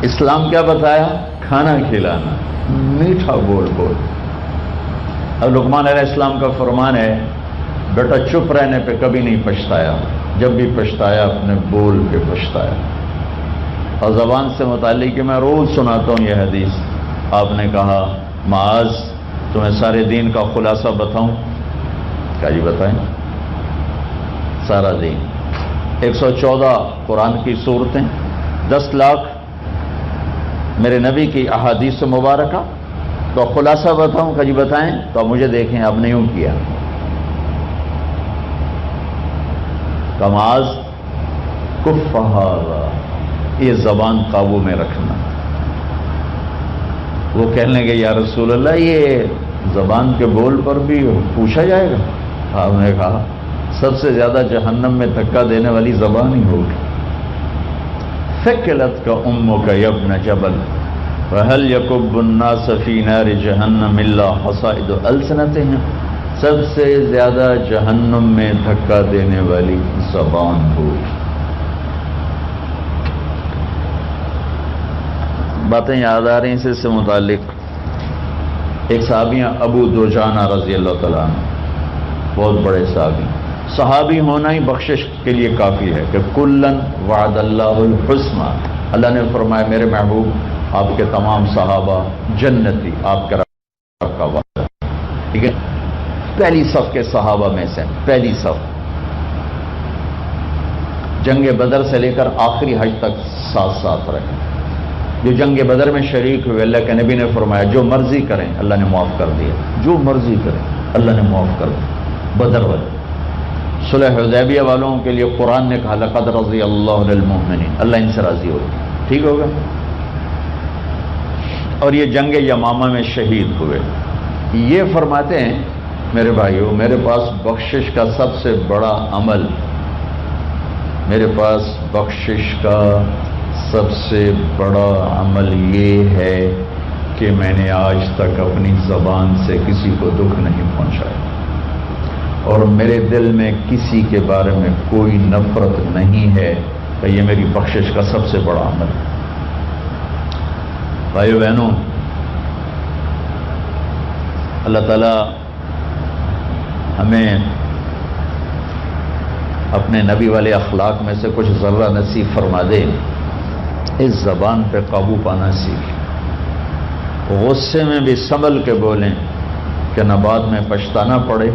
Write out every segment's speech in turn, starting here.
اسلام کیا بتایا؟ کھانا کھلانا، میٹھا بول بول۔ اب لقمان علیہ السلام کا فرمان ہے بیٹا چپ رہنے پہ کبھی نہیں پچھتایا، جب بھی پچھتایا اپنے بول پہ پچھتایا۔ اور زبان سے متعلق کہ میں روز سناتا ہوں یہ حدیث، آپ نے کہا معاذ تمہیں سارے دین کا خلاصہ بتاؤں؟ کیا جی بتائیں؟ سارا دین، 114 قرآن کی صورتیں، 10 لاکھ میرے نبی کی احادیث مبارکہ، تو خلاصہ بتاؤں؟ کہ جی بتائیں؟ تو اب مجھے دیکھیں آپ نے یوں کیا، کماز کف ھذا، یہ زبان قابو میں رکھنا۔ وہ کہنے لگے یا رسول اللہ یہ زبان کے بول پر بھی پوچھا جائے گا؟ آپ نے کہا سب سے زیادہ جہنم میں دھکا دینے والی زبان ہی ہوگی۔ ثقلت کا امک یا ابن جبل وهل يكب الناس في نار جہنم الا حصائد السنتهم، سب سے زیادہ جہنم میں دھکا دینے والی زبان ہوگی۔ باتیں یاد آ رہی ہیں اس سے متعلق۔ ایک صحابی ابو دجانہ رضی اللہ تعالیٰ عنہ، بہت بڑے صحابی۔ صحابی ہونا ہی بخشش کے لیے کافی ہے کہ کلن وعد اللہ الحسنى، اللہ نے فرمایا میرے محبوب آپ کے تمام صحابہ جنتی، آپ کے رب کا وعدہ، ٹھیک ہے؟ پہلی صف کے صحابہ میں سے، پہلی صف، جنگ بدر سے لے کر آخری حج تک ساتھ ساتھ رہے۔ جو جنگ بدر میں شریک ہوئے اللہ کے نبی نے فرمایا جو مرضی کریں اللہ نے معاف کر دیا، جو مرضی کریں اللہ نے معاف کر دیا۔ بدر والے، صلح حدیبیہ والوں کے لیے قرآن نے کہا لقد رضی اللہ عن المؤمنین، اللہ ان سے راضی ہو گیا، ٹھیک ہوگا۔ اور یہ جنگ یمامہ میں شہید ہوئے۔ یہ فرماتے ہیں میرے بھائیوں میرے پاس بخشش کا سب سے بڑا عمل، میرے پاس بخشش کا سب سے بڑا عمل یہ ہے کہ میں نے آج تک اپنی زبان سے کسی کو دکھ نہیں پہنچایا، اور میرے دل میں کسی کے بارے میں کوئی نفرت نہیں ہے، کہ یہ میری بخشش کا سب سے بڑا عمل ہے۔ بھائیو بہنوں، اللہ تعالیٰ ہمیں اپنے نبی والے اخلاق میں سے کچھ ذرہ نصیب فرما دے، اس زبان پہ قابو پانا سیکھ، غصے میں بھی سنبھل کے بولیں کہ نہ بعد میں پچھتانا پڑے،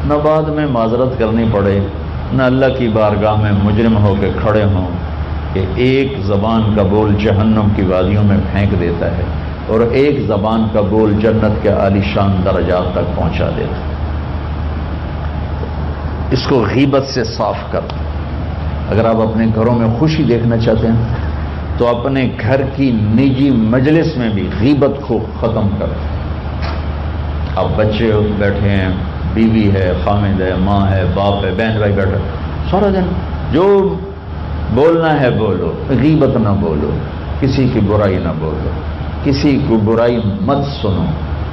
نہ بعد میں معذرت کرنی پڑے، نہ اللہ کی بارگاہ میں مجرم ہو کے کھڑے ہوں کہ ایک زبان کا بول جہنم کی وادیوں میں پھینک دیتا ہے اور ایک زبان کا بول جنت کے عالی شان درجات تک پہنچا دیتا ہے۔ اس کو غیبت سے صاف کر۔ اگر آپ اپنے گھروں میں خوشی دیکھنا چاہتے ہیں تو اپنے گھر کی نجی مجلس میں بھی غیبت کو ختم کریں۔ اب بچے بیٹھے ہیں، بیوی ہے، خامد ہے، ماں ہے، باپ ہے، بہن بھائی بیٹھے، سارا دن جو بولنا ہے بولو، غیبت نہ بولو، کسی کی برائی نہ بولو، کسی کو برائی مت سنو،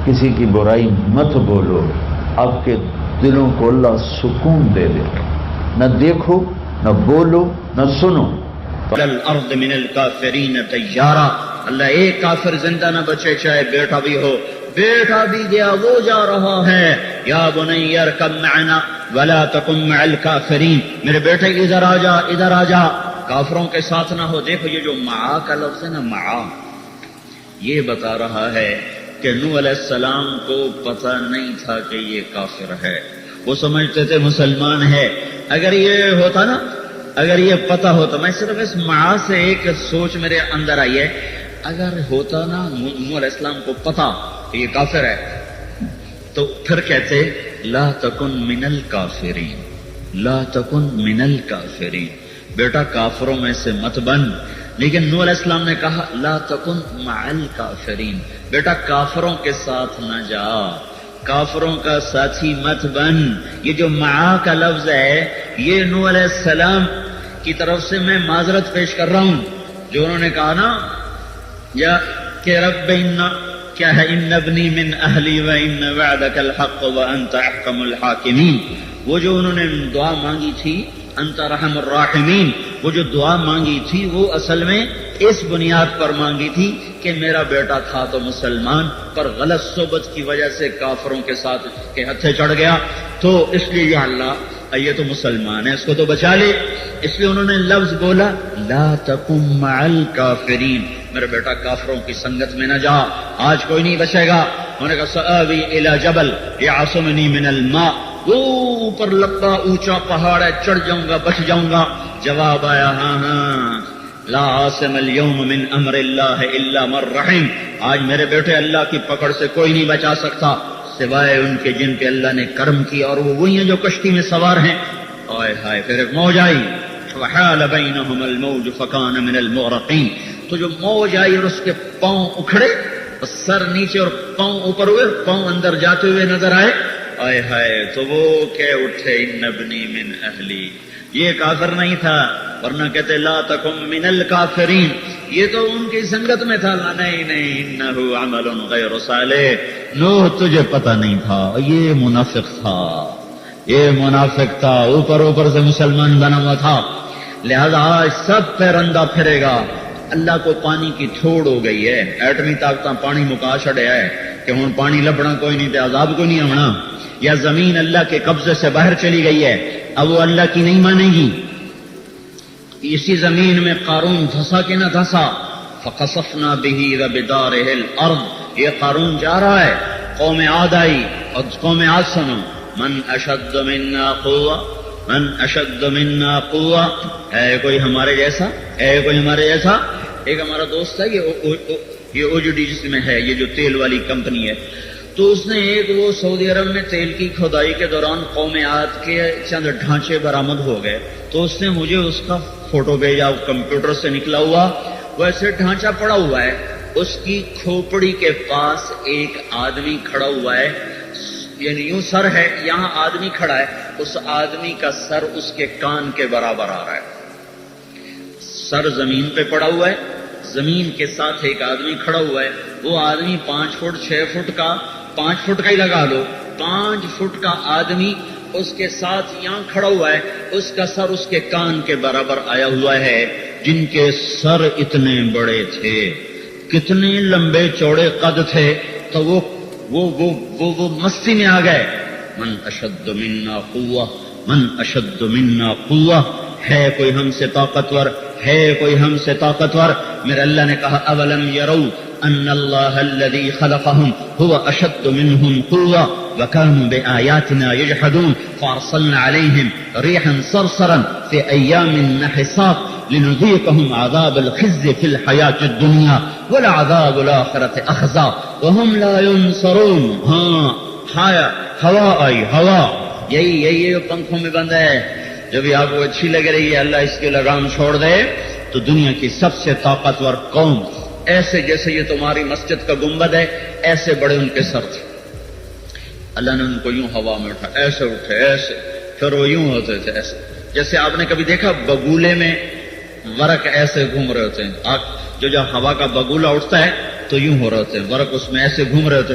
کسی کی برائی مت بولو، آپ کے دلوں کو اللہ سکون دے دے، نہ دیکھو نہ بولو نہ سنو۔ الارض من الکافرین تیارا، اللہ ایک کافر زندہ نہ بچے، چاہے بیٹا بھی ہو، بیٹا بھی گیا وہ جا رہا ہے۔ یا بنی ارکب معنا ولا تکن مع الکافرین، میرے بیٹے ادھر آ جا، ادھر آ جا، کافروں کے ساتھ نہ ہو۔ دیکھو یہ جو معا کا لفظ ہے نا، معا، یہ بتا رہا ہے کہ نوح علیہ السلام کو پتہ نہیں تھا کہ یہ کافر ہے، وہ سمجھتے تھے مسلمان ہے۔ اگر یہ ہوتا نا، اگر یہ پتہ ہوتا، میں صرف اس معا سے ایک سوچ میرے اندر آئی ہے، اگر ہوتا نا نوح علیہ السلام کو پتہ کہ یہ کافر ہے تو پھر کہتے لا تکن من الکافرین، لا تکن من الکافرین، بیٹا کافروں میں سے مت بن۔ لیکن نوح علیہ السلام نے کہا لا تکن مع الکافرین، بیٹا کافروں کے ساتھ نہ جا، کافروں کا ساتھی مت بن۔ یہ جو معا کا لفظ ہے یہ نوح علیہ السلام کی طرف سے میں معذرت پیش کر رہا ہوں، جو انہوں نے کہا نا یا کہ رب کیا ہے ان ابنی من اہلی و ان وعدک الحق و انت احکم الحاکمین، وہ جو انہوں نے دعا مانگی تھی انت رحم الراحمین، وہ جو دعا مانگی تھی وہ اصل میں اس بنیاد پر مانگی تھی کہ میرا بیٹا تھا تو مسلمان، پر غلط صحبت کی وجہ سے کافروں کے ساتھ کے ہتھے چڑھ گیا، تو اس لیے یا اللہ یہ تو مسلمان ہے، اس کو تو بچا لے۔ اس لیے انہوں نے لفظ بولا لا تکن مع الکافرین، میرا بیٹا کافروں کی سنگت میں نہ جا، آج کوئی نہیں بچے گا۔ انہوں نے کہا سآوی الی جبل یعصمنی من الماء، وہ اوپر لمبا اونچا پہاڑ ہے، چڑھ جاؤں گا بچ جاؤں گا۔ جواب آیا ہاں لا عاصم اليوم من امر اللہ الا من رحم، آج میرے بیٹے اللہ کی پکڑ سے کوئی نہیں بچا سکتا سوائے ان کے جن پہ اللہ نے کرم کیا، اور وہ وہی ہیں جو کشتی میں سوار ہیں۔ آئے ہائے، پھر ایک موج آئی، وحال بینہم الموج فکان من المغرقین، تو جو موج آئی اور اس کے پاؤں اکھڑے، سر نیچے اور پاؤں اوپر ہوئے، پاؤں اندر جاتے ہوئے نظر آئے، آئے ہائے، تو وہ کہہ اٹھے ان ابنی من اہلی، یہ کافر نہیں تھا، ورنہ کہتے لا تکن من الکافرین، یہ تو ان کی سنگت میں تھا۔ نہیں نہیں، انہ عمل غیر صالح، نوح تجھے پتہ نہیں تھا، یہ منافق تھا، یہ منافق تھا، اوپر اوپر سے مسلمان بنا ہوا تھا، لہذا آج سب پیرندہ پھرے گا۔ اللہ کو پانی کی تھوڑ ہو گئی ہے، ایٹمی طاقتاں پانی مکا چھڑیا ہے کہ ہن پانی لبنا کوئی نہیں تے عذاب کو نہیں آنا، یا زمین اللہ کے قبضے سے باہر چلی گئی ہے، اب وہ اللہ کی نہیں مانے گی۔ اسی زمین میں قارون دھسا کہ نہ دھسا، فخسفنا بہ وبدارہ الارض، یہ قارون جا رہا ہے، قوم عاد آئی، اور قوم عاد سنو، من اشد منا قوہ، من اشد منا قوہ، ہے کوئی ہمارے جیسا، ہے کوئی ہمارے جیسا۔ ایک ہمارا دوست ہے، یہ اوجڈی جس میں ہے، یہ جو تیل والی کمپنی ہے، تو اس نے ایک وہ سعودی عرب میں تیل کی کھدائی کے دوران قوم عاد کے چند ڈھانچے برآمد ہو گئے، تو اس نے مجھے اس کا فوٹو بھیجا، کمپیوٹر سے نکلا ہوا، ویسے ڈھانچہ پڑا ہوا ہے، اس کی کھوپڑی کے پاس ایک آدمی کھڑا ہوا ہے، یعنی یوں سر ہے، یہاں آدمی کھڑا ہے، اس آدمی کا سر اس کے کان کے برابر آ رہا ہے، سر زمین پہ پڑا ہوا ہے، زمین کے ساتھ ایک آدمی کھڑا ہوا ہے، وہ آدمی 5 فٹ 6 فٹ کا، 5 فٹ کا ہی لگا لو، 5 فٹ کا آدمی اس کے ساتھ یہاں کھڑا ہوا ہے، اس کا سر اس کے کان کے برابر آیا ہوا ہے۔ جن کے سر اتنے بڑے تھے، کتنے لمبے چوڑے قد تھے، تو وہ مستی میں آ گئے، من اشد منا قوہ، من اشد منا قوہ، ہے کوئی ہم سے طاقتور، ہے کوئی ہم سے طاقتور۔ میرے اللہ نے کہا اولم یروا ان اللہ الذی خلقهم هو اشد منهم قوة وكانوا بآیاتنا یجحدون فارسلنا علیہم ریحا صرصرا فی ایام نحسات لنذیقهم عذاب الخزي في الحیاة الدنیا ولعذاب الآخرة اخزى وهم لا ينصرون۔ ہاں ہوا آئی، ہوا یہی جو پنکھوں میں بند ہے، جب آپ کو اچھی لگ رہی ہے، اللہ اس کی لگام چھوڑ دے تو دنیا کی سب سے طاقتور قوم، ایسے جیسے یہ تمہاری مسجد کا گنبد ہے، ایسے بڑے ان کے سر تھے، اللہ نے ان کو یوں ہوا میں اٹھا، ایسے اٹھے، ایسے، پھر وہ یوں ہوتے تھے، ایسے جیسے آپ نے کبھی دیکھا بگولے میں ورق ایسے گھوم رہے ہوتے ہیں، جب ہوا کا بگولا اٹھتا ہے تو یوں ہو رہے ہوتے ہیں، ورق اس میں ایسے گھوم رہے ہوتے،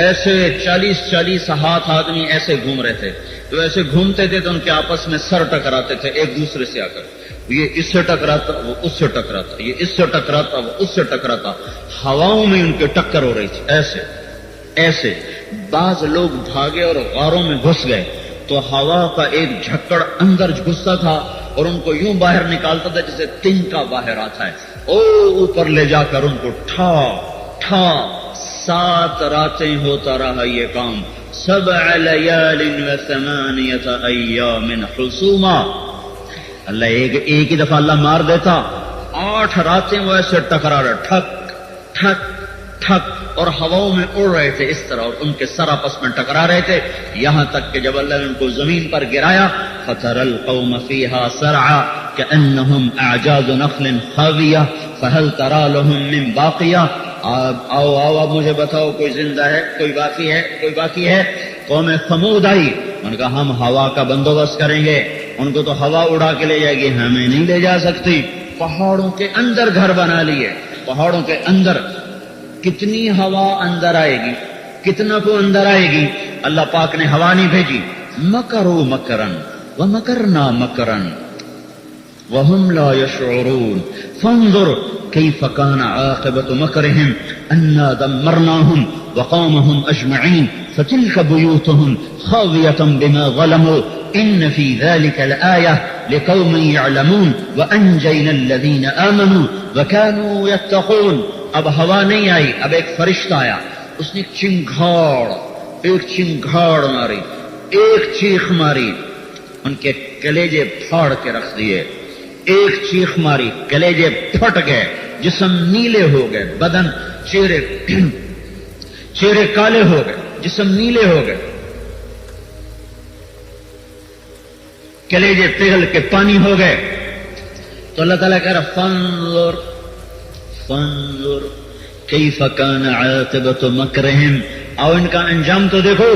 ایسے 40 ہاتھ آدمی ایسے گھوم رہے تھے، تو ایسے گھومتے تھے تو ان کے آپس میں سر ٹکراتے تھے ایک دوسرے سے آ کر، یہ اس سے ٹکراتا، وہ اس سے ٹکراتا، یہ اس سے ٹکراتا، وہ اس سے ٹکراتا، ہواؤں میں ان کے ٹکر ہو رہی تھی، ایسے ایسے۔ بعض لوگ بھاگے اور غاروں میں گھس گئے، تو ہوا کا ایک جھکڑ اندر گھستا تھا اور ان کو یوں باہر نکالتا تھا جیسے تنکا باہر آتا ہے، اوپر لے جا کر ان کو ٹھا 7 راتیں ہوتا رہا یہ کام، 7 لیال و 8 ایام حسوما۔ اللہ ایک ہی دفعہ اللہ مار دیتا، 8 راتیں وہ ایسے ٹکرا رہے، ٹھک ٹھک ٹھک، اور ہواؤں میں اڑ رہے تھے اس طرح، اور ان کے سر آپس میں ٹکرا رہے تھے، یہاں تک کہ جب اللہ نے ان کو زمین پر گرایا، فَتَرَى الْقَوْمَ فِيهَا سَرْعَى كَأَنَّهُمْ أَعْجَازُ نَخْلٍ خَاوِيَةٍ فَهَلْ تَرَى لَهُم مِّن بَاقِيَةٍ۔ آؤ اب مجھے بتاؤ کوئی زندہ ہے، کوئی باقی ہے۔ قوم ثمود آئی، ان کا ہم ہوا کا بندوبست کریں گے، ان کو تو ہوا اڑا کے لے جائے گی، ہمیں نہیں لے جا سکتی۔ پہاڑوں کے اندر گھر بنا لیے، پہاڑوں کے اندر، کتنی ہوا اندر آئے گی، کتنا کو اندر آئے گی، اللہ پاک نے ہوا نہیں بھیجی۔ مکروا مکرن ومکرنا مکرن، وهم لا يشعرون فانظر كيف كان عاقبة مكرهم أنا دمرناهم وقومهم أجمعين فتلك بيوتهم خاوية بما ظلموا إن في ذلك لآية لقوم يعلمون وأنجينا الذين آمنوا وكانوا يتقون. اب ہوا نہیں آئی، اب ایک فرشتہ آیا، اس نے ایک چنگھاڑ ماری، ایک چیخ ماری، ان کے کلیجے پھاڑ کے رکھ دیے. ایک چیخ ماری، کلیجے پھٹ گئے، جسم نیلے ہو گئے، بدن چہرے کالے ہو گئے، جسم نیلے ہو گئے، کلیجے پگھل کے پانی ہو گئے. تو اللہ تعالیٰ کہہ رہا فانظر کیف کان عاقبۃ مکرہم، اور ان کا انجام تو دیکھو.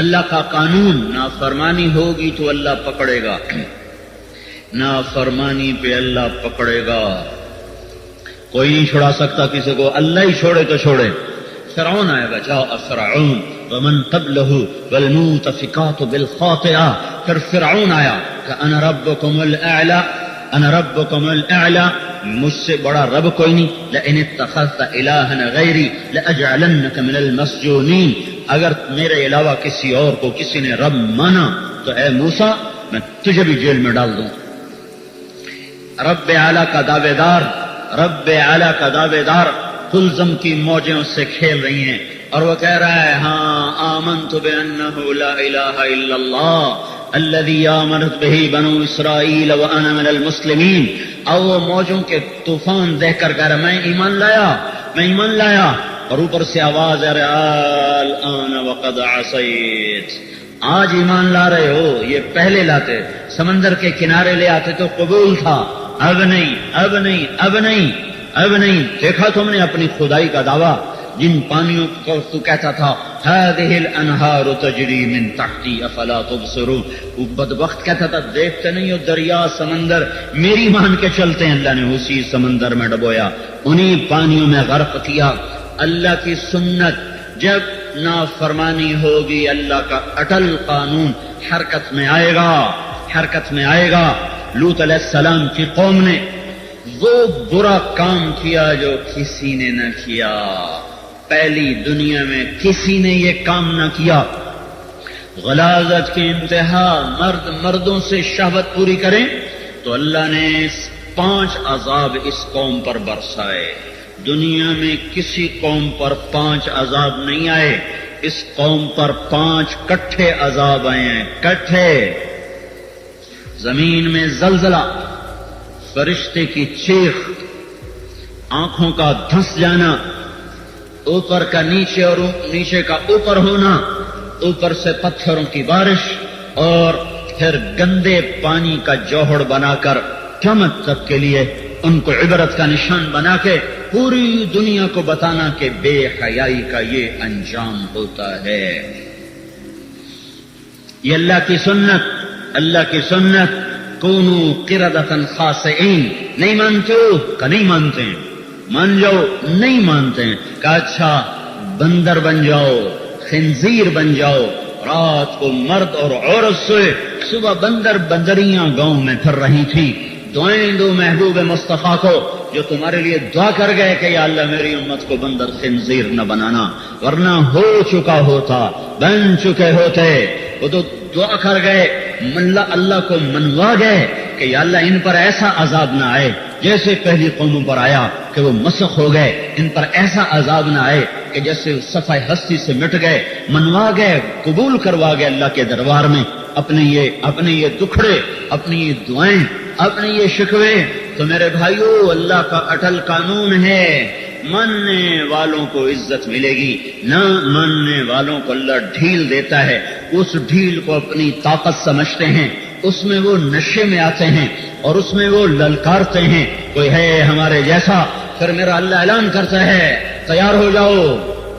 اللہ کا قانون، نافرمانی ہوگی تو اللہ پکڑے گا، نافرمانی پہ اللہ پکڑے گا. کوئی نہیں چھڑا سکتا کسی کو، اللہ ہی چھوڑے تو چھوڑے. فرعون آئے گا، جاء فرعون ومن قبلہ والمؤتفقات بالخاطئہ. پھر فرعون آیا کہ انا ربکم الاعلی، انا ربکم الاعلی، مجھ سے بڑا رب کوئی نہیں. لئن اتخذت الہا غیری لاجعلنک من المسجونین، اگر میرے علاوہ کسی اور کو کسی نے رب مانا تو اے موسیٰ میں تجھے بھی جیل میں ڈال دوں. رب اعلیٰ کا دعوے دار، رب اعلیٰ کا دعوے دار کلزم کی موجیں اس سے کھیل رہی ہیں، اور وہ کہہ رہا ہے ہاں آمنت بأنہ لا الہ الا اللہ الذي آمنت به بنو اسرائیل وانا من المسلمین. اور وہ موجوں کے طوفان دیکھ کر کہہ رہا میں ایمان لایا، میں ایمان لایا. اور اوپر سے آواز آ رہا الآن وقد عصیت، آج ایمان لا رہے ہو، یہ پہلے لاتے، سمندر کے کنارے لے آتے تو قبول تھا، اب نہیں اب نہیں اب نہیں اب نہیں. دیکھا تم نے اپنی خدائی کا دعویٰ، جن پانیوں کو تو کہتا تھا هذه الانہار تجری من تحتی افلا تبصرون، وہ بدبخت کہتا تھا دیکھتے نہیں ہو دریا سمندر، میری مان کے چلتے ہیں. اللہ نے اسی سمندر میں ڈبویا، انہی پانیوں میں غرق کیا. اللہ کی سنت، جب نافرمانی ہوگی اللہ کا اٹل قانون حرکت میں آئے گا، حرکت میں آئے گا. لوط علیہ السلام کی قوم نے وہ برا کام کیا جو کسی نے نہ کیا، پہلی دنیا میں کسی نے یہ کام نہ کیا. غلاظت کی انتہا، مرد مردوں سے شہوت پوری کریں تو اللہ نے 5 عذاب اس قوم پر برسائے. دنیا میں کسی قوم پر 5 عذاب نہیں آئے، اس قوم پر 5 کٹھے عذاب آئے ہیں، کٹھے. زمین میں زلزلہ، فرشتے کی چیخ، آنکھوں کا دھنس جانا، اوپر کا نیچے اور نیچے کا اوپر ہونا، اوپر سے پتھروں کی بارش، اور پھر گندے پانی کا جوہر بنا کر قیامت تک کے لیے ان کو عبرت کا نشان بنا کے پوری دنیا کو بتانا کہ بے حیائی کا یہ انجام ہوتا ہے. یہ اللہ کی سنت، اللہ کی سنت. کونوا قردۃ خاسئین، نہیں مانتے ہو کہ نہیں مانتے ہیں، مان جاؤ، نہیں مانتے ہیں کہ اچھا بندر بن جاؤ، خنزیر بن جاؤ. رات کو مرد اور عورت سوئے، صبح بندر بندریاں گاؤں میں پھر رہی تھی. دعائیں دو محبوب مصطفیٰ کو جو تمہارے لیے دعا کر گئے کہ یا اللہ میری امت کو بندر خنزیر نہ بنانا، ورنہ ہو چکا ہوتا، بن چکے ہوتے. وہ تو دعا کر گئے، اللہ کو منوا گئے کہ یا اللہ ان پر ایسا عذاب نہ آئے جیسے پہلی قوموں پر آیا کہ وہ مسخ ہو گئے، ان پر ایسا عذاب نہ آئے کہ جیسے صفحہ ہستی سے مٹ گئے. منوا گئے، قبول کروا گئے اللہ کے دربار میں اپنے یہ دکھڑے، اپنی یہ دعائیں، اپنے یہ شکوے. تو میرے بھائیو، اللہ کا اٹل قانون ہے، ماننے والوں کو عزت ملے گی، نہ ماننے والوں کو اللہ ڈھیل دیتا ہے. اس ڈھیل کو اپنی طاقت سمجھتے ہیں، اس میں وہ نشے میں آتے ہیں اور اس میں وہ للکارتے ہیں کوئی ہے ہمارے جیسا. پھر میرا اللہ اعلان کرتا ہے تیار ہو جاؤ،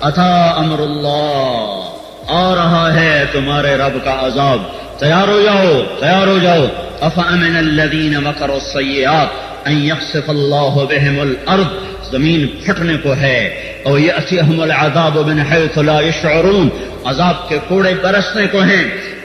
اتا امر اللہ، آ رہا ہے تمہارے رب کا عذاب، تیار ہو جاؤ، تیار ہو جاؤ. افامن الذین مکروا السیئات ان یخسف اللہ بہم الارض، زمین پھٹنے کو ہے، اور یأتیہم العذاب من حیث لا یشعرون، عذاب کے کوڑے برسنے کو ہیں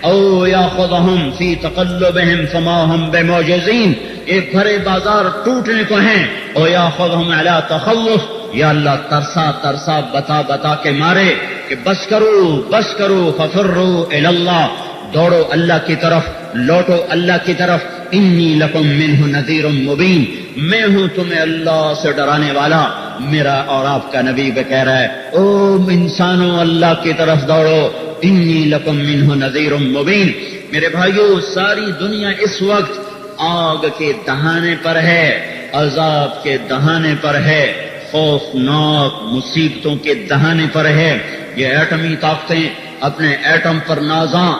او یاخذہم فی تقلبہم فما ہم بمعجزین، ایک بھرے بازار ٹوٹنے کو ہیں، او یاخذہم علی تخوف، یا اللہ ترسا ترسا بتا بتا کے مارے کہ بس کرو ففروا الی اللہ، دوڑو اللہ کی طرف، لوٹو اللہ کی طرف، انی لکم منہ نذیر مبین، میں ہوں تمہیں اللہ سے ڈرانے والا، میرا اور آپ کا نبی بھی کہہ رہا ہے او انسانوں اللہ کی طرف دوڑو، انی لکم منہ نذیر مبین۔ میرے بھائیو، ساری دنیا اس وقت آگ کے دہانے پر ہے، عذاب کے دہانے پر ہے، خوفناک مصیبتوں کے دہانے پر ہے۔ یہ ایٹمی طاقتیں اپنے ایٹم پر نازاں،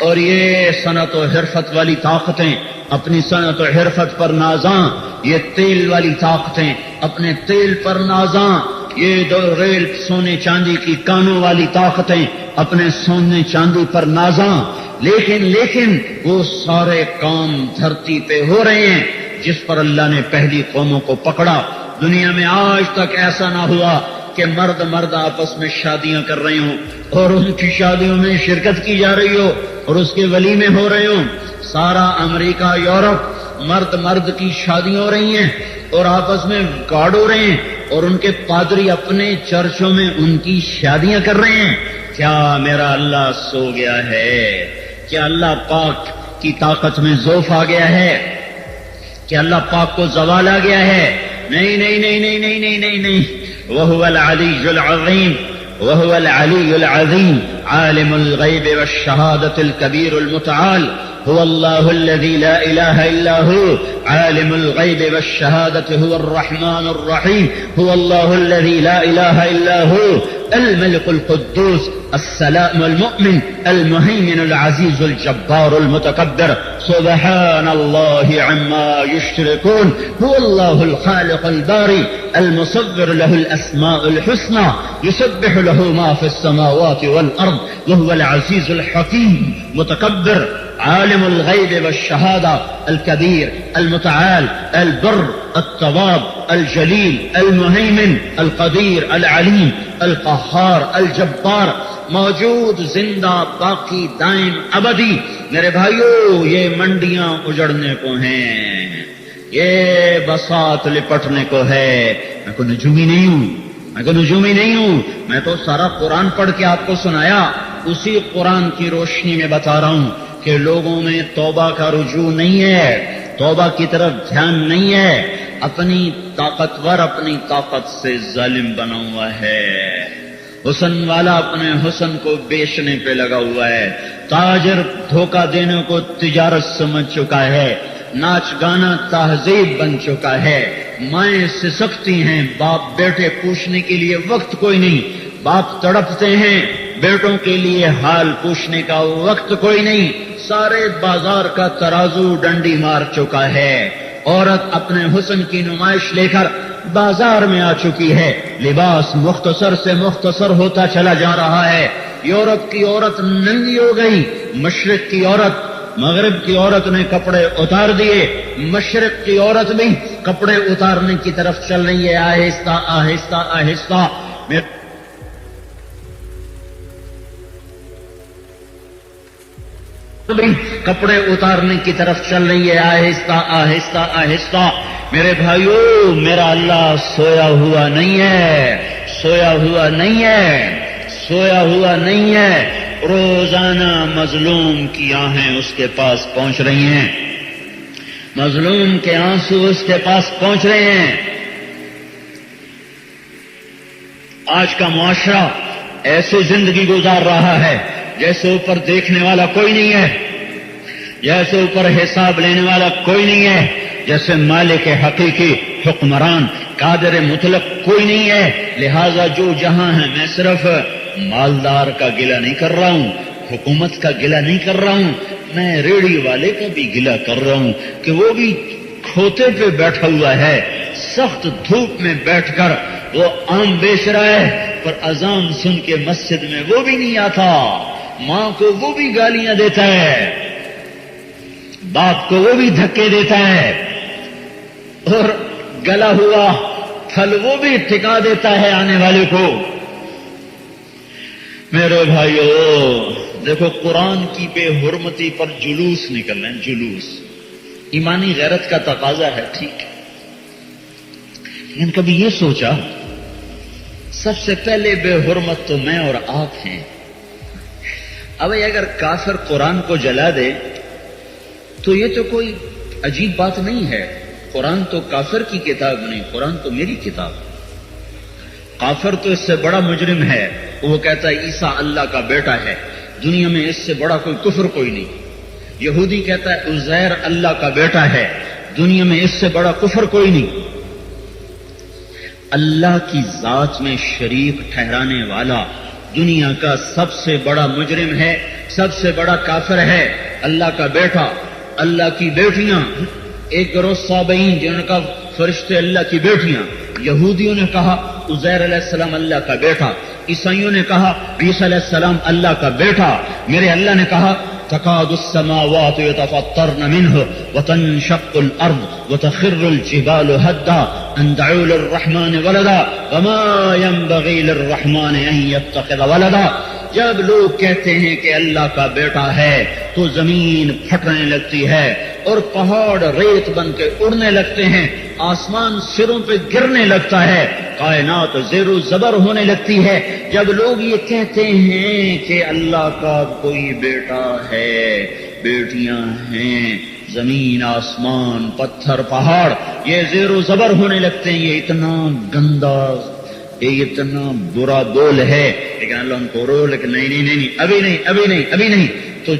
اور یہ صنعت و حرفت والی طاقتیں اپنی صنعت و حرفت پر نازاں، یہ تیل والی طاقتیں اپنے تیل پر نازاں، یہ دو ریل سونے چاندی کی کانوں والی طاقتیں اپنے سونے چاندی پر نازاں، لیکن وہ سارے کام دھرتی پہ ہو رہے ہیں جس پر اللہ نے پہلی قوموں کو پکڑا۔ دنیا میں آج تک ایسا نہ ہوا کہ مرد آپس میں شادیاں کر رہے ہوں اور ان کی شادیوں میں شرکت کی جا رہی ہو اور اس کے ولیمے ہو رہے ہوں۔ سارا امریکہ، یورپ، مرد کی شادیاں ہو رہی ہیں اور آپس میں گاڑ ہو رہے ہیں، اور ان کے پادری اپنے چرچوں میں ان کی شادیاں کر رہے ہیں۔ کیا میرا اللہ سو گیا ہے؟ کیا اللہ پاک کی طاقت میں ضعف آ گیا ہے؟ کیا اللہ پاک کو زوال آ گیا ہے؟ نہیں نہیں نہیں نہیں نہیں نہیں نہیں نہیں، وہو العلی العظیم، وہو العلی العظیم، عالم الغیب والشہادۃ الکبیر المتعال، هو الله الذي لا إله إلا هو عالم الغيب والشهادة، هو الرحمن الرحيم، هو الله الذي لا إله إلا هو الملك القدوس السلام المؤمن المهيمن العزيز الجبار المتكبر، سبحان الله عما يشركون، هو الله الخالق الباري المصور، له الأسماء الحسنى، يسبح له ما في السماوات والأرض، وهو العزيز الحكيم متكبر، عالم الغیب والشہادہ، الکبیر المتعال، البر التواب، الجلیل المہیمن، القدیر العلیم، القہار الجبار، موجود، زندہ، باقی، دائم، ابدی۔ میرے بھائیو، یہ منڈیاں اجڑنے کو ہیں، یہ بساط لپٹنے کو ہے۔ میں کوئی نجومی نہیں ہوں، میں تو سارا قرآن پڑھ کے آپ کو سنایا، اسی قرآن کی روشنی میں بتا رہا ہوں کہ لوگوں میں توبہ کا رجوع نہیں ہے، توبہ کی طرف دھیان نہیں ہے، اپنی طاقت سے ظالم بنا ہوا ہے، حسن والا اپنے حسن کو بیچنے پہ لگا ہوا ہے، تاجر دھوکہ دینے کو تجارت سمجھ چکا ہے، ناچ گانا تہذیب بن چکا ہے، مائیں سسکتی ہیں، باپ بیٹے پوچھنے کے لیے وقت کوئی نہیں، باپ تڑپتے ہیں، بیٹوں کے لیے حال پوچھنے کا وقت کوئی نہیں، سارے بازار کا ترازو ڈنڈی مار چکا ہے، عورت اپنے حسن کی نمائش لے کر بازار میں آ چکی ہے، لباس مختصر سے مختصر ہوتا چلا جا رہا ہے، یورپ کی عورت ننگی ہو گئی، مشرق کی عورت، مغرب کی عورت نے کپڑے اتار دیے، مشرق کی عورت بھی کپڑے اتارنے کی طرف چل رہی ہے، آہستہ آہستہ آہستہ۔ کپڑے اتارنے کی طرف چل رہی ہے، آہستہ آہستہ آہستہ۔ میرے بھائیو، میرا اللہ سویا ہوا نہیں ہے، سویا ہوا نہیں ہے، سویا ہوا نہیں ہے، روزانہ مظلوم کی آہیں اس کے پاس پہنچ رہی ہیں، مظلوم کے آنسو اس کے پاس پہنچ رہے ہیں۔ آج کا معاشرہ ایسی زندگی گزار رہا ہے جیسے اوپر دیکھنے والا کوئی نہیں ہے، جیسے اوپر حساب لینے والا کوئی نہیں ہے، جیسے مالک حقیقی، حکمران، قادر مطلق کوئی نہیں ہے، لہذا جو جہاں ہے، میں صرف مالدار کا گلہ نہیں کر رہا ہوں، حکومت کا گلہ نہیں کر رہا ہوں، میں ریڑھی والے کا بھی گلہ کر رہا ہوں کہ وہ بھی کھوتے پہ بیٹھا ہوا ہے، سخت دھوپ میں بیٹھ کر وہ آم بیچ رہا ہے، پر اذان سن کے مسجد میں وہ بھی نہیں آتا، ماں کو وہ بھی گالیاں دیتا ہے، باپ کو وہ بھی دھکے دیتا ہے، اور گلا ہوا پھل وہ بھی ٹھکا دیتا ہے آنے والے کو۔ میرے بھائیو، دیکھو قرآن کی بے حرمتی پر جلوس نکل رہے ہیں، جلوس ایمانی غیرت کا تقاضا ہے، ٹھیک ہے، لیکن کبھی یہ سوچا سب سے پہلے بے حرمت تو میں اور آپ ہیں۔ اب اگر کافر قرآن کو جلا دے تو یہ تو کوئی عجیب بات نہیں ہے، قرآن تو کافر کی کتاب نہیں، قرآن تو میری کتاب۔ کافر تو اس سے بڑا مجرم ہے، وہ کہتا ہے عیسیٰ اللہ کا بیٹا ہے، دنیا میں اس سے بڑا کوئی کفر کوئی نہیں۔ یہودی کہتا ہے عزیر اللہ کا بیٹا ہے، دنیا میں اس سے بڑا کفر کوئی نہیں۔ اللہ کی ذات میں شریک ٹھہرانے والا دنیا کا سب سے بڑا مجرم ہے، سب سے بڑا کافر ہے۔ اللہ کا بیٹا، اللہ کی بیٹیاں، ایک گروہ صابئین جنہوں نے کہا فرشتے اللہ کی بیٹیاں، یہودیوں نے کہا عزیر علیہ السلام اللہ کا بیٹا، عیسائیوں نے کہا عیسیٰ علیہ السلام اللہ کا بیٹا۔ میرے اللہ نے کہا تکاد السماوات يتفطرن منه وتنشق الارض وتخر الجبال هدا ان دعوا للرحمن ولدا وما ينبغي للرحمن ان يتخذ ولدا۔ جب لوگ کہتے ہیں کہ اللہ کا بیٹا ہے تو زمین پھٹنے لگتی ہے اور پہاڑ ریت بن کے اڑنے لگتے ہیں، آسمان سروں پہ گرنے لگتا ہے، کائنات زیر و زبر ہونے لگتی ہے۔ جب لوگ یہ کہتے ہیں کہ اللہ کا کوئی بیٹا ہے، بیٹیاں ہیں، زمین آسمان پتھر پہاڑ یہ زیر و زبر ہونے لگتے ہیں، یہ اتنا گندا، یہ اتنا برا بول ہے، لیکن اللہ ان کو رو، لیکن نہیں ابھی نہیں۔ تو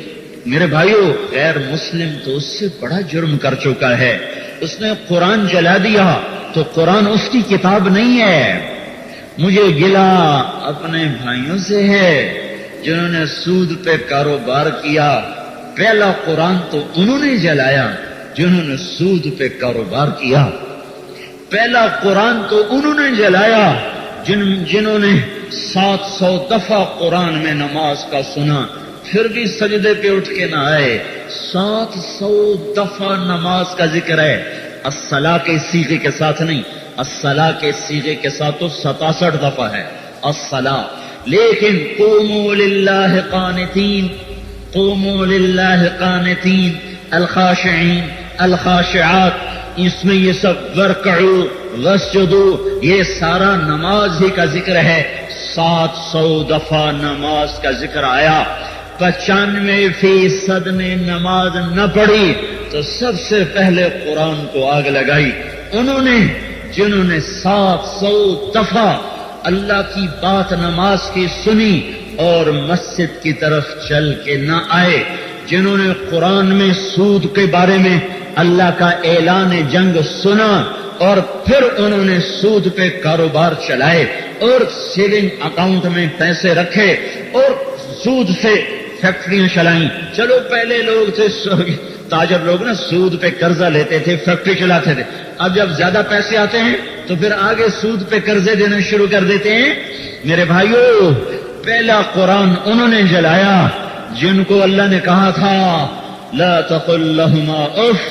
میرے بھائیو، غیر مسلم تو اس سے بڑا جرم کر چکا ہے، اس نے قرآن جلا دیا تو قرآن اس کی کتاب نہیں ہے۔ مجھے گلا اپنے بھائیوں سے ہے جنہوں نے سود پہ کاروبار کیا، پہلا قرآن تو انہوں نے جلایا جنہوں نے سود پہ کاروبار کیا، پہلا قرآن تو انہوں نے جلایا جنہوں نے 700 دفعہ قرآن میں نماز کا سنا پھر بھی سجدے پہ اٹھ کے نہ آئے۔ 700 دفعہ نماز کا ذکر ہے، الصلاۃ کے صیغے کے ساتھ نہیں، الصلاۃ کے صیغے کے ساتھ تو 67 دفعہ ہے الصلاۃ، لیکن قوموا للہ قانتین، قوموا للہ قانتین، الخاشعین، الخاشعات، اس میں یہ سب ورکعوا واسجدوا، یہ سارا نماز ہی کا ذکر ہے۔ 700 دفعہ نماز کا ذکر آیا، 95% نے نماز نہ پڑھی تو سب سے پہلے قرآن کو آگ لگائی انہوں نے جنہوں نے 700 دفعہ اللہ کی بات نماز کی سنی اور مسجد کی طرف چل کے نہ آئے، جنہوں نے قرآن میں سود کے بارے میں اللہ کا اعلان جنگ سنا اور پھر انہوں نے سود پہ کاروبار چلائے اور سیونگ اکاؤنٹ میں پیسے رکھے اور سود سے فیکٹریاں چلائیں۔ چلو پہلے لوگ تھے تاجر لوگ نا، سود پہ قرضہ لیتے تھے، فیکٹری چلاتے تھے، اب جب زیادہ پیسے آتے ہیں تو پھر آگے سود پہ قرضے دینا شروع کر دیتے ہیں۔ میرے بھائیو، پہلا قرآن انہوں نے جلایا جن کو اللہ نے کہا تھا لا تقل لهما اف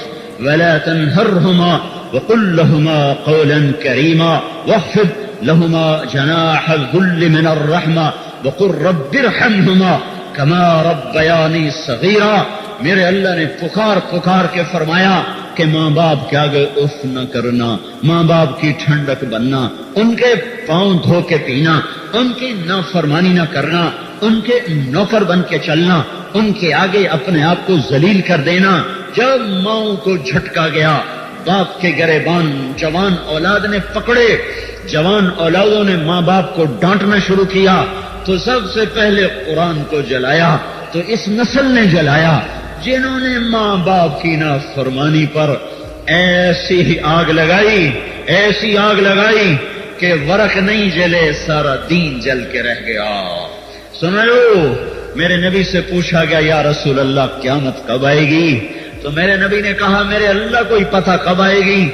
ولا تنهرهما وقل لهما قولا كريما واخفض لهما جناح الذل من الرحمة وقل رب ارحمهما كما ربياني صغيرا۔ میرے اللہ نے پکار کے فرمایا کہ ماں باپ کے آگے اف نہ کرنا، ماں باپ کی ٹھنڈک بننا، ان کے پاؤں دھو کے پینا، ان کی نافرمانی نہ کرنا، ان کے نوکر بن کے چلنا، ان کے آگے اپنے آپ کو ذلیل کر دینا۔ جب ماؤں کو جھٹکا گیا، باپ کے گریبان جوان اولاد نے پکڑے، جوان اولادوں نے ماں باپ کو ڈانٹنا شروع کیا تو سب سے پہلے قرآن کو جلایا تو اس نسل نے جلایا جنہوں نے ماں باپ کی نافرمانی پر ایسی آگ لگائی کہ ورق نہیں جلے، سارا دین جل کے رہ گیا۔ سنو، میرے نبی سے پوچھا گیا یا رسول اللہ قیامت کب آئے گی؟ تو میرے نبی نے کہا میرے اللہ کو ہی پتہ کب آئے گی۔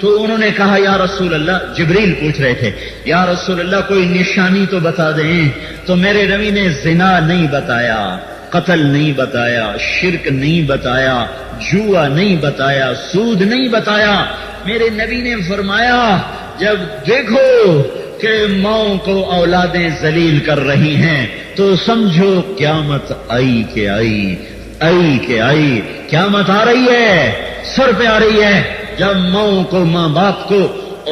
تو انہوں نے کہا یا رسول اللہ، جبریل پوچھ رہے تھے یا رسول اللہ کوئی نشانی تو بتا دیں۔ تو میرے نبی نے زنا نہیں بتایا، قتل نہیں بتایا، شرک نہیں بتایا، جوا نہیں بتایا، سود نہیں بتایا۔ میرے نبی نے فرمایا جب دیکھو کہ ماؤں کو اولادیں ذلیل کر رہی ہیں تو سمجھو قیامت آئی کہ آئی، آئی کہ آئی، قیامت آ رہی ہے، سر پہ آ رہی ہے۔ جب ماؤں کو، ماں باپ کو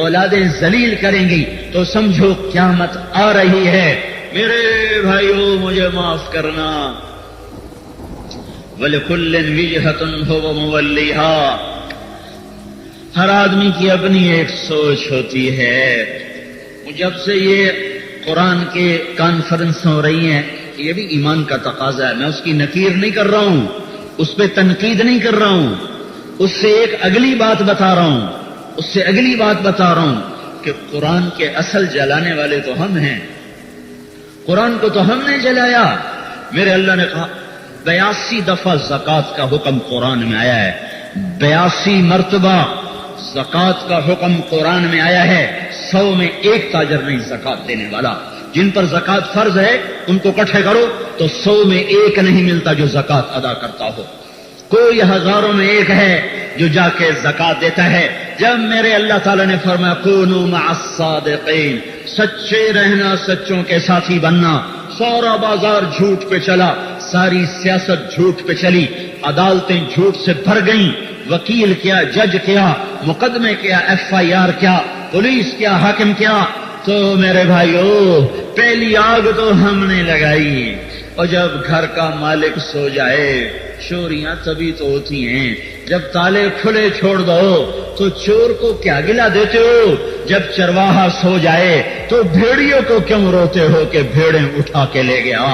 اولادیں ذلیل کریں گی تو سمجھو قیامت آ رہی ہے۔ میرے بھائیو مجھے معاف کرنا، وَلِكُلٍّ وِجْهَةٌ هُوَ مُوَلِّيهَا، ہر آدمی کی اپنی ایک سوچ ہوتی ہے۔ جب سے یہ قرآن کے کانفرنس ہو رہی ہیں، یہ بھی ایمان کا تقاضا ہے، میں اس کی نکیر نہیں کر رہا ہوں، اس پہ تنقید نہیں کر رہا ہوں، اس سے ایک اگلی بات بتا رہا ہوں، اس سے اگلی بات بتا رہا ہوں کہ قرآن کے اصل جلانے والے تو ہم ہیں، قرآن کو تو ہم نے جلایا۔ میرے اللہ نے کہا 82 دفعہ زکوٰۃ کا حکم قرآن میں آیا ہے، 82 مرتبہ زکوٰۃ کا حکم قرآن میں آیا ہے۔ 100 میں ایک تاجر نہیں زکوٰۃ دینے والا، جن پر زکوٰۃ فرض ہے ان کو اکٹھے کرو تو 100 میں ایک نہیں ملتا جو زکوٰۃ ادا کرتا ہو، کوئی ہزاروں میں ایک ہے جو جا کے زکوٰۃ دیتا ہے۔ جب میرے اللہ تعالیٰ نے فرمایا کونوا مع الصادقین، سچے رہنا، سچوں کے ساتھی بننا، سارا بازار جھوٹ پہ چلا، ساری سیاست جھوٹ پہ چلی، عدالتیں جھوٹ سے بھر گئیں، وکیل کیا، جج کیا، مقدمے کیا، FIR کیا، پولیس کیا، حاکم کیا، تو میرے بھائیو پہلی آگ تو ہم نے لگائی۔ اور جب گھر کا مالک سو جائے، چوریاں تبھی تو ہوتی ہیں جب تالے کھلے چھوڑ دو، تو چور کو کیا گلا دیتے ہو؟ جب چرواہا سو جائے تو بھیڑیوں کو کیوں روتے ہو کہ بھیڑیں اٹھا کے لے گیا؟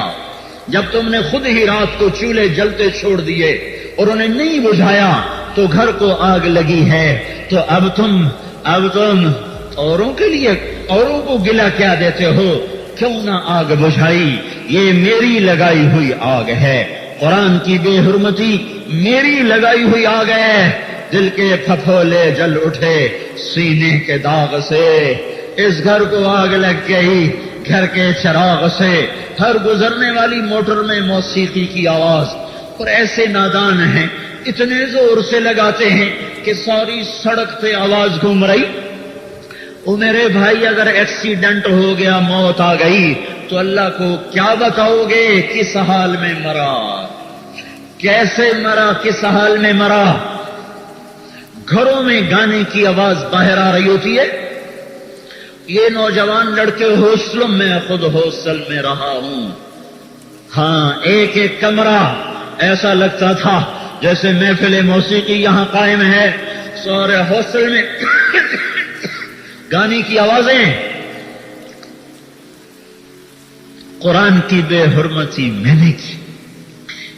جب تم نے خود ہی رات کو چولہے جلتے چھوڑ دیے اور انہیں نہیں بجھایا تو گھر کو آگ لگی ہے، تو اب تم اوروں کے لیے اوروں کو گلا کیا دیتے ہو؟ کیوں نہ آگ بجھائی؟ یہ میری لگائی ہوئی آگ ہے، قرآن کی بے حرمتی میری لگائی ہوئی آگ ہے۔ دل کے پھپھولے جل اٹھے سینے کے داغ سے، اس گھر کو آگ لگ گئی گھر کے چراغ سے، ہر گزرنے والی موٹر میں موسیقی کی آواز، اور ایسے نادان ہیں اتنے زور سے لگاتے ہیں کہ ساری سڑک پہ آواز گھوم رہی۔ او میرے بھائی اگر ایکسیڈنٹ ہو گیا، موت آ گئی تو اللہ کو کیا بتاؤ گے؟ کس حال میں مرا، کیسے مرا، کس حال میں مرا؟ گھروں میں گانے کی آواز باہر آ رہی ہوتی ہے۔ یہ نوجوان لڑکے ہاسٹلوں میں خود ہاسٹل میں رہا ہوں، ہاں ایک ایک کمرہ ایسا لگتا تھا جیسے محفل موسیقی یہاں قائم ہے، سارے ہاسٹل میں گانے کی آوازیں۔ قرآن کی بے حرمتی میں نے کی،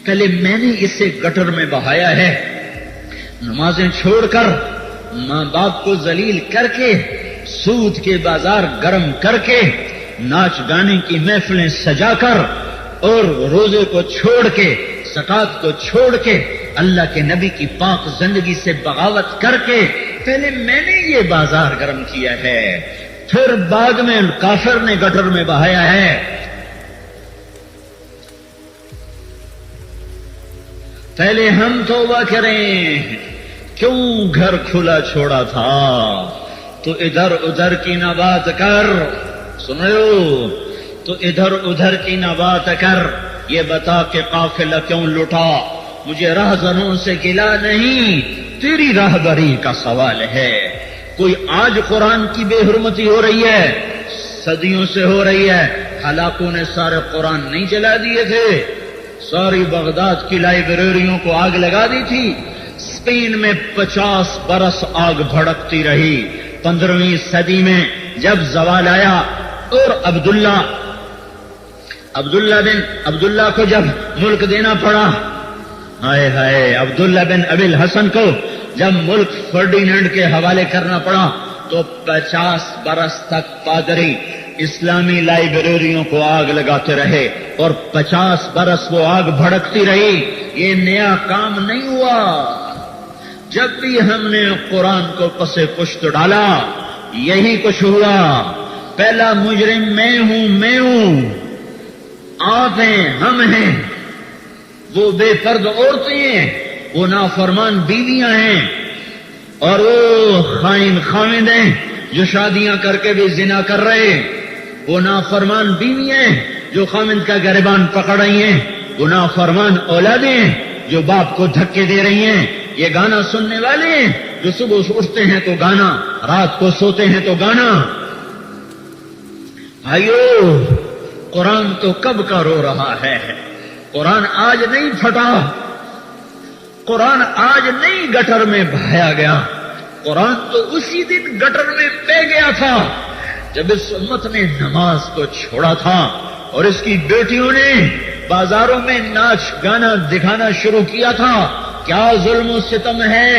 پہلے میں نے اسے گٹر میں بہایا ہے، نمازیں چھوڑ کر، ماں باپ کو ذلیل کر کے، سود کے بازار گرم کر کے، ناچ گانے کی محفلیں سجا کر، اور روزے کو چھوڑ کے، زکوٰۃ کو چھوڑ کے، اللہ کے نبی کی پاک زندگی سے بغاوت کر کے، پہلے میں نے یہ بازار گرم کیا ہے، پھر بعد میں کافر نے گٹر میں بہایا ہے۔ پہلے ہم توبہ کریں، کیوں گھر کھلا چھوڑا تھا؟ تو ادھر ادھر کی نہ بات کر، سنو، تو ادھر ادھر کی نہ بات کر، یہ بتا کہ قافلہ کیوں لٹا؟ مجھے راہزنوں سے گلا نہیں، تیری راہبری کا سوال ہے۔ کوئی آج قرآن کی بے حرمتی ہو رہی ہے، صدیوں سے ہو رہی ہے، ہلاکوں نے سارے قرآن نہیں جلا دیے تھے، ساری بغداد کی لائبریریوں کو آگ لگا دی تھی، اسپین میں 50 برس آگ بھڑکتی رہی، 15ویں صدی میں جب زوال آیا اور عبداللہ کو جب ملک دینا پڑا، ہائے ہائے، عبداللہ بن ابی الحسن کو جب ملک فرڈینینڈ کے حوالے کرنا پڑا تو 50 برس تک پادری اسلامی لائبریریوں کو آگ لگاتے رہے اور 50 برس وہ آگ بھڑکتی رہی۔ یہ نیا کام نہیں ہوا، جب بھی ہم نے قرآن کو پسے پشت ڈالا یہی کچھ ہوا۔ پہلا مجرم میں ہوں، آپ ہیں، ہم ہیں، وہ بے پرد عورتیں ہیں، وہ نافرمان بیویاں ہیں، اور وہ خائن خاوند ہیں جو شادیاں کر کے بھی زنا کر رہے، وہ نافرمان بیویاں ہیں جو خامند کا گریبان پکڑ رہی ہیں، وہ نافرمان اولادیں جو باپ کو دھکے دے رہی ہیں، یہ گانا سننے والے ہیں جو صبح اٹھتے ہیں تو گانا، رات کو سوتے ہیں تو گانا. بھائیو، قرآن تو کب کا رو رہا ہے. قرآن آج نہیں پھٹا، قرآن آج نہیں گٹر میں بہایا گیا. قرآن تو اسی دن گٹر میں بہ گیا تھا جب اس امت نے نماز کو چھوڑا تھا اور اس کی بیٹیوں نے بازاروں میں ناچ گانا دکھانا شروع کیا تھا. کیا ظلم و ستم ہے.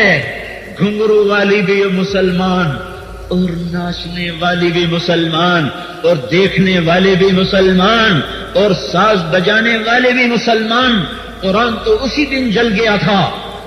گھنگرو والی بھی مسلمان اور ناچنے والی بھی مسلمان اور دیکھنے والے بھی مسلمان اور ساز بجانے والے بھی مسلمان. قرآن تو اسی دن جل گیا تھا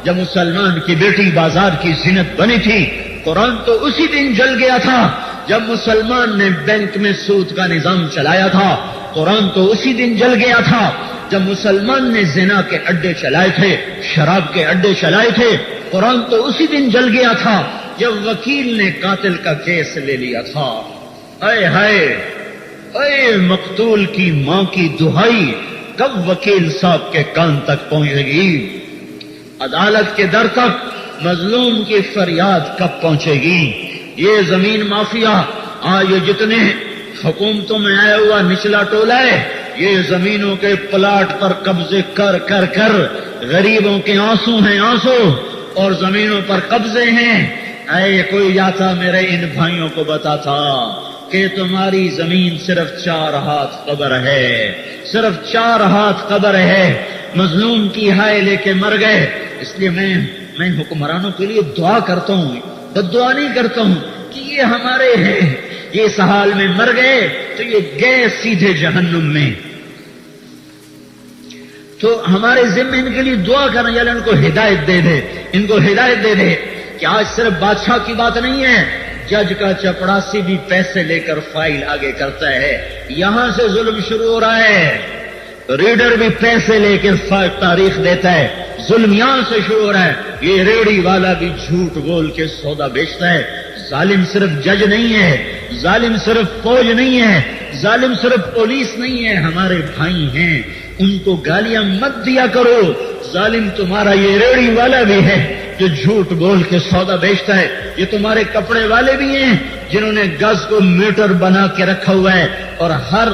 جب مسلمان کی بیٹی بازار کی زینت بنی تھی. قرآن تو اسی دن جل گیا تھا جب مسلمان نے بینک میں سود کا نظام چلایا تھا. قرآن تو اسی دن جل گیا تھا جب مسلمان نے زنا کے اڈے چلائے تھے، شراب کے اڈے چلائے تھے. قرآن تو اسی دن جل گیا تھا جب وکیل نے قاتل کا کیس لے لیا تھا. اے ہائے، اے مقتول کی ماں کی دہائی کب وکیل صاحب کے کان تک پہنچے گی؟ عدالت کے در تک مظلوم کی فریاد کب پہنچے گی؟ یہ زمین مافیا آج جتنے حکومتوں میں آیا ہوا نچلا ٹولہ ہے، یہ زمینوں کے پلاٹ پر قبضے کر کر کر غریبوں کے آنسو ہیں آنسو، اور زمینوں پر قبضے ہیں. اے کوئی آتا میرے ان بھائیوں کو بتاتا کہ تمہاری زمین صرف 4 ہاتھ قبر ہے، صرف 4 ہاتھ قبر ہے. مظلوم کی ہائے لے کے مر گئے. اس لیے میں حکمرانوں کے لیے دعا کرتا ہوں، بددعا نہیں کرتا ہوں کہ یہ ہمارے ہیں، یہ اس حال میں مر گئے تو یہ گئے سیدھے جہنم میں. تو ہمارے ذمہ ان کے لیے دعا کرنا، یا ان کو ہدایت دے دے، ان کو ہدایت دے دے کہ آج صرف بادشاہ کی بات نہیں ہے، جج کا چپڑاسی بھی پیسے لے کر فائل آگے کرتا ہے. یہاں سے ظلم شروع ہو رہا ہے. ریڈر بھی پیسے لے کے تاریخ دیتا ہے، ظلم یہاں سے شروع ہو رہا ہے. یہ ریڑھی والا بھی جھوٹ بول کے سودا بیچتا ہے. ظالم صرف جج نہیں ہے، ظالم صرف فوج نہیں ہے، ظالم صرف پولیس نہیں ہے، ہمارے بھائی ہیں. ان کو گالیاں مت دیا کرو. ظالم تمہارا یہ ریڑھی والا بھی ہے جو جھوٹ بول کے سودا بیچتا ہے. یہ تمہارے کپڑے والے بھی ہیں جنہوں نے گز کو میٹر بنا کے رکھا ہوا ہے اور ہر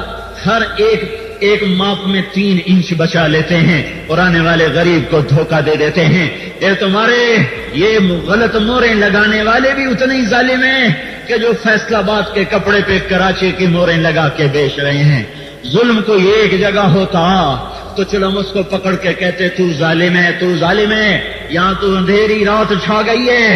ایک ماپ میں 3 انچ بچا لیتے ہیں اور آنے والے غریب کو دھوکہ دے دیتے ہیں. یہ تمہارے یہ غلط موریں لگانے والے بھی اتنے ہی ظالم ہیں کہ جو فیصلہ آباد کے کپڑے پہ کراچی کی موریں لگا کے بیچ رہے ہیں. ظلم کو ایک جگہ ہوتا تو چلو ہم اس کو پکڑ کے کہتے تو ظالم ہے، تو ظالم ہے. یہاں تو اندھیری رات چھا گئی ہے.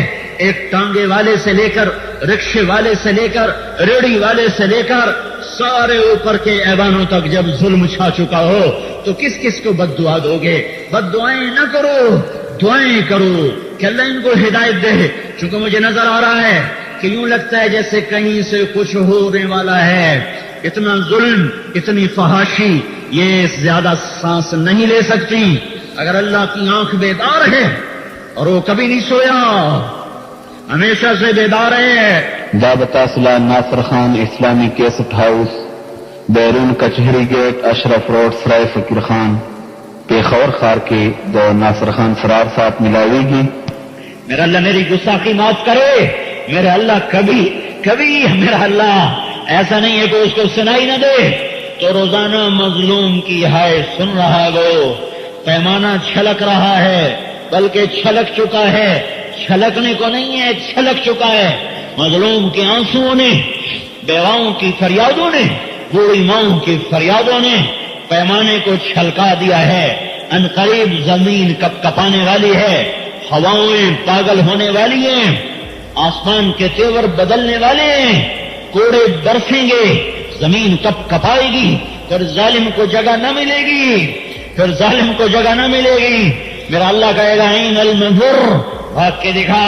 ایک ٹانگے والے سے لے کر، رکشے والے سے لے کر، ریڑھی والے سے لے کر سارے اوپر کے ایوانوں تک جب ظلم چھا چکا ہو تو کس کس کو بد دعا دو گے؟ بد دعائیں نہ کرو، دعائیں کرو کہ اللہ ان کو ہدایت دے. چونکہ مجھے نظر آ رہا ہے کہ یوں لگتا ہے جیسے کہیں سے کچھ ہونے والا ہے. اتنا ظلم، اتنی فحاشی یہ زیادہ سانس نہیں لے سکتی. اگر اللہ کی آنکھ بیدار ہے اور وہ کبھی نہیں سویا، ہمیشہ سے بیدار ہے. دعوت اصلاح ناصر خان اسلامی کیسٹ ہاؤس، بیرون کچہری گیٹ، اشرف روڈ، سرائے فقیر خان، پیخور خار کے دو ناصر خان فرار صاحب ملاوی گی. میرا اللہ میری گستاخی معاف کرے. میرا اللہ کبھی میرا اللہ ایسا نہیں ہے کہ اس کو سنائی نہ دے. تو روزانہ مظلوم کی ہائے سن رہا ہے. وہ پیمانہ چھلک رہا ہے، بلکہ چھلک چکا ہے. چھلکنے کو نہیں ہے، چھلک چکا ہے. مظلوم کے آنسوؤں نے، بیواؤں کی فریادوں نے، بوڑھی ماؤں کی فریادوں نے پیمانے کو چھلکا دیا ہے. ان قریب زمین کپ کپانے والی ہے، ہواؤں پاگل ہونے والی ہیں، آسمان کے تیور بدلنے والے ہیں. کوڑے برسیں گے، زمین کپ کپائے گی، پھر ظالم کو جگہ نہ ملے گی، پھر ظالم کو جگہ نہ ملے گی. میرا اللہ کہے گا این المنظر، بھاگ کے دکھا،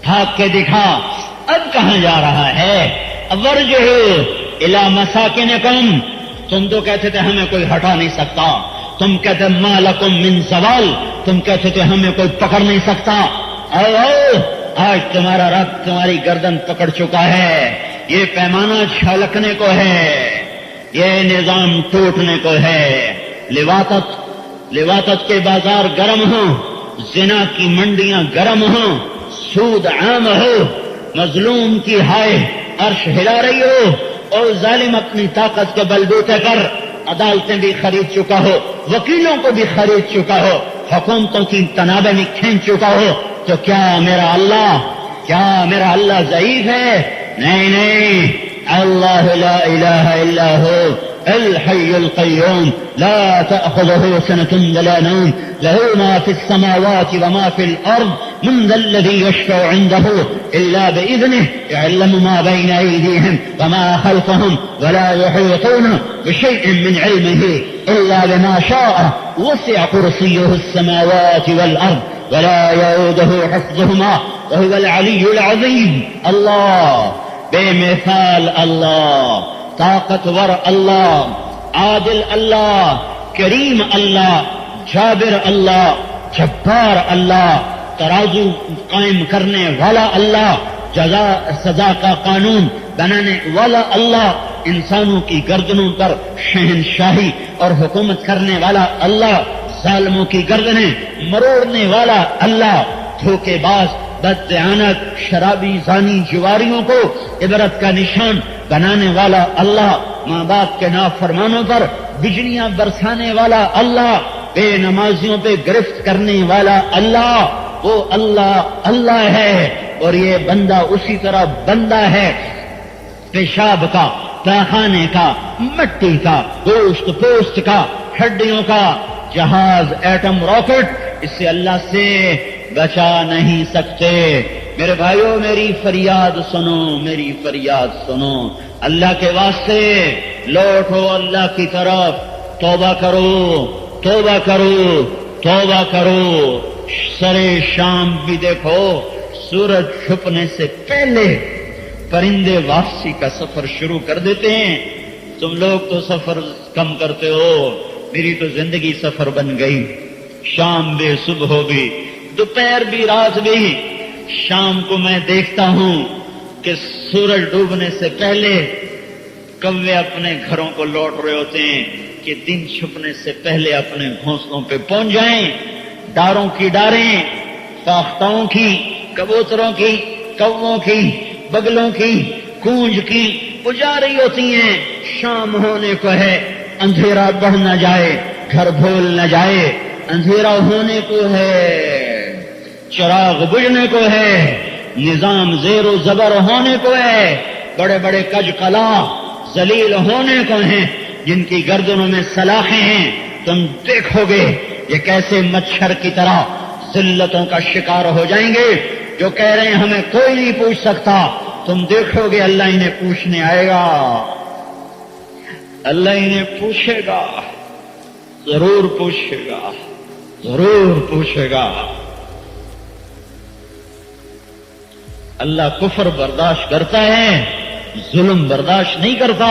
بھاگ کے دکھا. اب کہاں جا رہا ہے؟ ورجہ الی مساکنکم. تم تو کہتے تھے ہمیں کوئی ہٹا نہیں سکتا، تم کہتے ما لکم من زوال، تم کہتے تھے ہمیں کوئی پکڑ نہیں سکتا. آؤ آج تمہارا رب تمہاری گردن پکڑ چکا ہے. یہ پیمانہ چھلکنے کو ہے. یہ نظام ٹوٹنے کو ہے۔ لواطت کے بازار گرم ہوں، زنا کی منڈیاں گرم ہوں، سود عام ہو، مظلوم کی ہائے عرش ہلا رہی ہو، اور ظالم اپنی طاقت کے بلبوتے پر عدالتیں بھی خرید چکا ہو، وکیلوں کو بھی خرید چکا ہو، حکومتوں کی تنابیں بھی کھینچ چکا ہو، تو کیا میرا اللہ ضعیف ہے؟ نہیں، اللہ لا الہ الا ہو الحي القيوم لا تأخذه سنة ولا نوم له ما في السماوات وما في الأرض من ذا الذي يشفع عنده إلا بإذنه يعلم ما بين أيديهم وما خلفهم ولا يحيطون بشيء من علمه إلا بما شاء وسع كرسيه السماوات والأرض ولا يؤوده حفظهما وهو العلي العظيم۔ اللہ بے مثال اللہ، طاقتور اللہ، عادل اللہ، کریم اللہ، جابر اللہ، جبار اللہ، ترازو قائم کرنے والا اللہ، جزا سزا کا قانون بنانے والا اللہ، انسانوں کی گردنوں پر شہنشاہی اور حکومت کرنے والا اللہ، ظالموں کی گردنیں مروڑنے والا اللہ، دھوکے باز، بددیانت، شرابی، زانی، جواریوں کو عبرت کا نشان بنانے والا اللہ، ماں باپ کے نافرمانوں پر بجلیاں برسانے والا اللہ، بے نمازیوں پہ گرفت کرنے والا اللہ، وہ اللہ ہے۔ اور یہ بندہ اسی طرح بندہ ہے، پیشاب کا، پاخانے کا، مٹی کا، گوشت پوست کا، ہڈیوں کا، جہاز، ایٹم راکٹ، اس سے اللہ سے بچا نہیں سکتے۔ میرے بھائیوں، میری فریاد سنو، اللہ کے واسطے لوٹو اللہ کی طرف، توبہ کرو۔ سرے شام بھی دیکھو، سورج چھپنے سے پہلے پرندے واپسی کا سفر شروع کر دیتے ہیں۔ تم لوگ تو سفر کم کرتے ہو، میری تو زندگی سفر بن گئی۔ شام بھی، صبح بھی، دوپہر بھی، رات بھی، شام کو میں دیکھتا ہوں کہ سورج ڈوبنے سے پہلے کوے اپنے گھروں کو لوٹ رہے ہوتے ہیں کہ دن چھپنے سے پہلے اپنے گھونسلوں پہ پہنچ جائیں۔ ڈاروں کی ڈاریں، فاختاؤں کی، کبوتروں کی، کووں کی، بگلوں کی، گونج کی اجا رہی ہوتی ہیں۔ شام ہونے کو ہے، اندھیرا بڑھ نہ جائے، گھر بھول نہ جائے، اندھیرا ہونے کو ہے، چراغ بجھنے کو ہے، نظام زیر و زبر ہونے کو ہے، بڑے بڑے کج قلا ذلیل ہونے کو ہیں، جن کی گردنوں میں سلاخیں ہیں۔ تم دیکھو گے یہ کیسے مچھر کی طرح ذلتوں کا شکار ہو جائیں گے۔ جو کہہ رہے ہیں ہمیں کوئی نہیں پوچھ سکتا، تم دیکھو گے اللہ انہیں پوچھنے آئے گا، اللہ انہیں پوچھے گا، ضرور پوچھے گا۔ اللہ کفر برداشت کرتا ہے، ظلم برداشت نہیں کرتا۔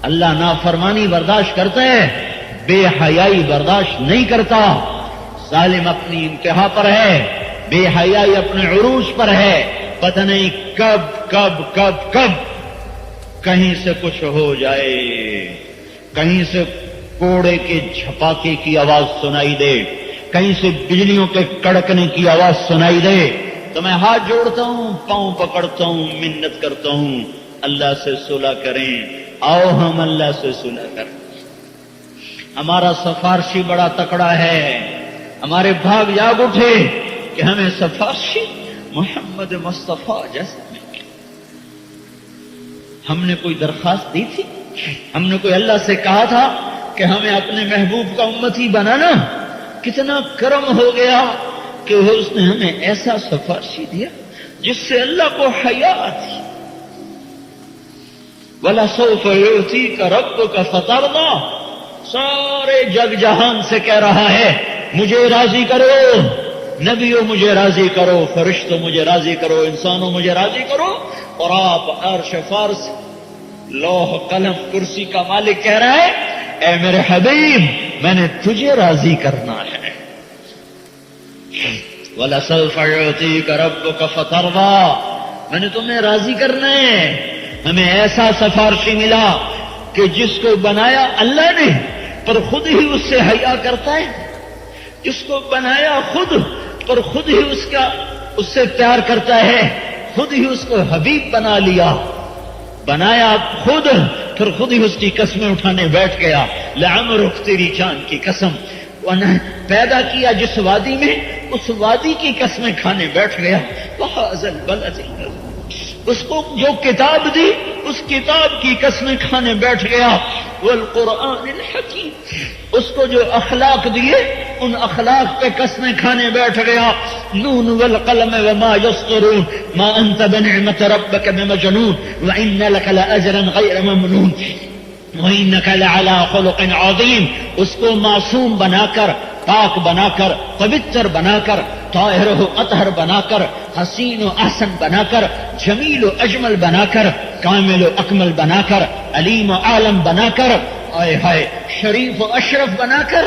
اللہ نافرمانی برداشت کرتا ہے، بے حیائی برداشت نہیں کرتا۔ ظالم اپنی انتہا پر ہے، بے حیائی اپنے عروج پر ہے، پتہ نہیں کب کہیں سے کچھ ہو جائے، کہیں سے کوڑے کے جھپاکے کی آواز سنائی دے، کہیں سے بجلیوں کے کڑکنے کی آواز سنائی دے، تو میں ہاتھ جوڑتا ہوں، پاؤں پکڑتا ہوں، منت کرتا ہوں، اللہ سے صلح کریں، آؤ ہم اللہ سے صلح کریں۔ ہمارا سفارشی بڑا تکڑا ہے، ہمارے بھاگ جاگ اٹھے کہ ہمیں سفارشی محمد مصطفیٰ جیسا مل گیا۔ ہم نے کوئی درخواست دی تھی؟ ہم نے کوئی اللہ سے کہا تھا کہ ہمیں اپنے محبوب کا امتی بنانا؟ کتنا کرم ہو گیا کہ اس نے ہمیں ایسا سفارشی دیا جس سے اللہ کو حیا تھی۔ وَلَسَوْفَ يُؤْتِيكَ رَبُّكَ فَتَرْضَىٰ، سارے جگ جہان سے کہہ رہا ہے مجھے راضی کرو، نبیوں مجھے راضی کرو، فرشتوں مجھے راضی کرو، انسانوں مجھے راضی کرو، اور آپ عرش فارس لوح قلم کرسی کا مالک کہہ رہا ہے اے میرے حبیب میں نے تجھے راضی کرنا ہے۔ وَلَسَوْفَ يُؤْتِيكَ رَبُّكَ فَتَرْضَىٰ، میں نے تمہیں راضی کرنا ہے۔ ہمیں ایسا سفارشی ملا کہ جس کو بنایا اللہ نے پر خود ہی اس سے حیا کرتا ہے، جس کو بنایا خود پر خود ہی اس سے پیار کرتا ہے، خود ہی اس کو حبیب بنا لیا، بنایا خود پھر خود ہی اس کی قسمیں اٹھانے بیٹھ گیا، لعمرک تیری جان کی قسم، پیدا کیا جس وادی میں اس وادی کی قسمیں کھانے بیٹھ گیا، وَهَذَا الْبَلَدِ الْعَظِيمِ، اس کو جو کتاب دی اس کتاب کی قسمیں کھانے بیٹھ گیا، والقرآن الحکیم، اس کو جو اخلاق دیے ان اخلاق پہ قسمیں کھانے بیٹھ گیا، نون والقلم وما يسطرون ما انت بنعمت ربك بمجنون وان لك لاجرا غير ممنون وانك لعلى خلق عظیم، اس کو معصوم بنا کر، پاک بنا کر، پوتر بنا کر، طاہر و اطہر بنا کر، حسین و احسن بنا کر، جمیل و اجمل بنا کر، کامل و اکمل بنا کر، علیم و عالم بنا کر، آئے ہائے شریف و اشرف بنا کر